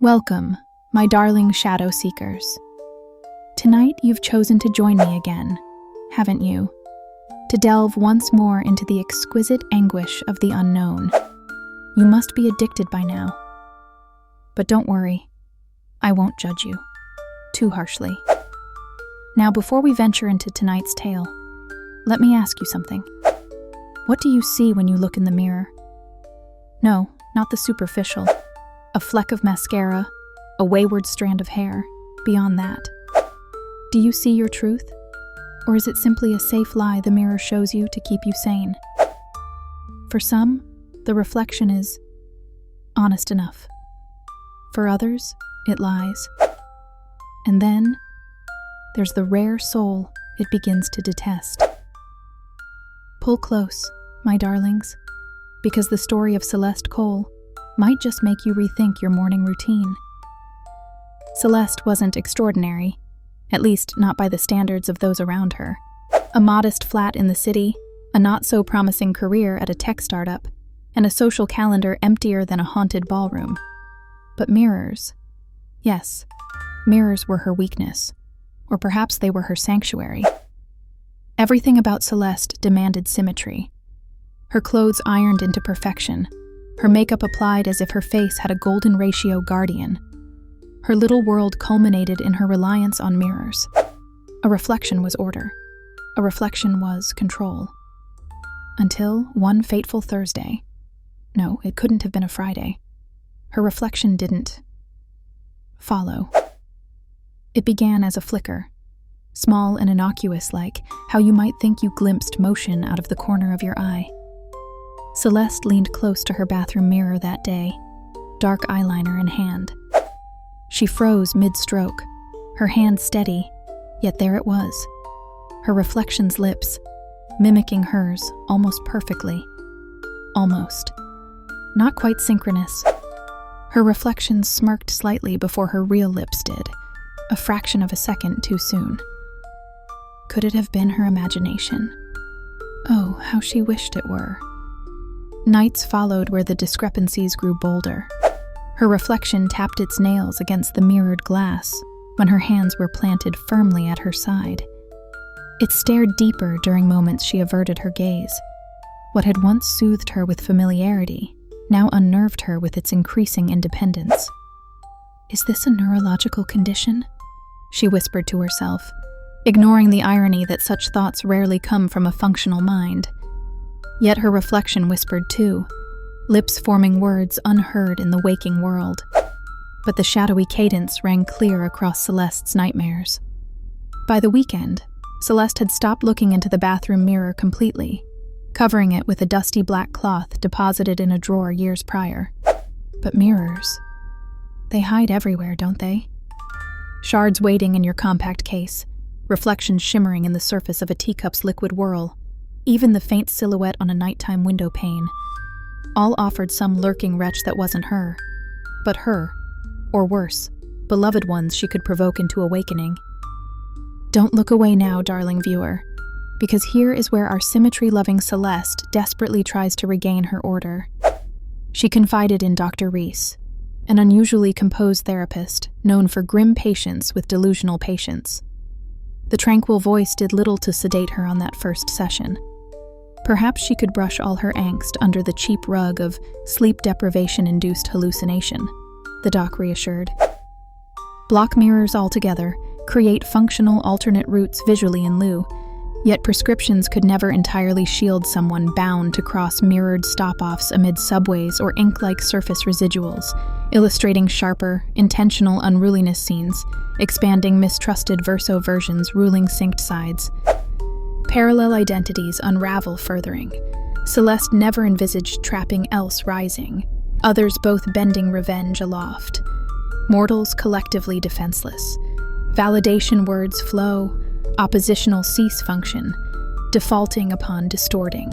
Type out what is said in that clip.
Welcome, my darling shadow seekers. Tonight you've chosen to join me again, haven't you? To delve once more into the exquisite anguish of the unknown. You must be addicted by now. But don't worry, I won't judge you too harshly. Now, before we venture into tonight's tale, let me ask you something. What do you see when you look in the mirror? No, not the superficial. A fleck of mascara, a wayward strand of hair, beyond that. Do you see your truth? Or is it simply a safe lie the mirror shows you to keep you sane? For some, the reflection is honest enough. For others, it lies. And then, there's the rare soul it begins to detest. Pull close, my darlings, because the story of Celeste Cole might just make you rethink your morning routine. Celeste wasn't extraordinary, at least not by the standards of those around her. A modest flat in the city, a not-so-promising career at a tech startup, and a social calendar emptier than a haunted ballroom. But mirrors. Yes, mirrors were her weakness, or perhaps they were her sanctuary. Everything about Celeste demanded symmetry. Her clothes ironed into perfection, her makeup applied as if her face had a golden ratio guardian. Her little world culminated in her reliance on mirrors. A reflection was order. A reflection was control. Until one fateful Thursday. No, it couldn't have been a Friday. Her reflection didn't follow. It began as a flicker, small and innocuous, like how you might think you glimpsed motion out of the corner of your eye. Celeste leaned close to her bathroom mirror that day, dark eyeliner in hand. She froze mid-stroke, her hand steady, yet there it was. Her reflection's lips, mimicking hers almost perfectly. Almost. Not quite synchronous. Her reflection smirked slightly before her real lips did, a fraction of a second too soon. Could it have been her imagination? Oh, how she wished it were. Nights followed where the discrepancies grew bolder. Her reflection tapped its nails against the mirrored glass when her hands were planted firmly at her side. It stared deeper during moments she averted her gaze. What had once soothed her with familiarity now unnerved her with its increasing independence. "Is this a neurological condition?" she whispered to herself, ignoring the irony that such thoughts rarely come from a functional mind. Yet her reflection whispered too, lips forming words unheard in the waking world. But the shadowy cadence rang clear across Celeste's nightmares. By the weekend, Celeste had stopped looking into the bathroom mirror completely, covering it with a dusty black cloth deposited in a drawer years prior. But mirrors, they hide everywhere, don't they? Shards waiting in your compact case, reflections shimmering in the surface of a teacup's liquid whirl, even the faint silhouette on a nighttime window pane. All offered some lurking wretch that wasn't her, but her, or worse, beloved ones she could provoke into awakening. Don't look away now, darling viewer, because here is where our symmetry-loving Celeste desperately tries to regain her order. She confided in Dr. Reese, an unusually composed therapist known for grim patience with delusional patients. The tranquil voice did little to sedate her on that first session. Perhaps she could brush all her angst under the cheap rug of sleep deprivation-induced hallucination, the doc reassured. Block mirrors altogether, create functional alternate routes visually in lieu, yet prescriptions could never entirely shield someone bound to cross mirrored stop-offs amid subways or ink-like surface residuals, illustrating sharper, intentional unruliness scenes, expanding mistrusted verso versions ruling synced sides. Parallel identities unravel furthering. Celeste never envisaged trapping else rising, others both bending revenge aloft. Mortals collectively defenseless. Validation words flow, oppositional cease function, defaulting upon distorting.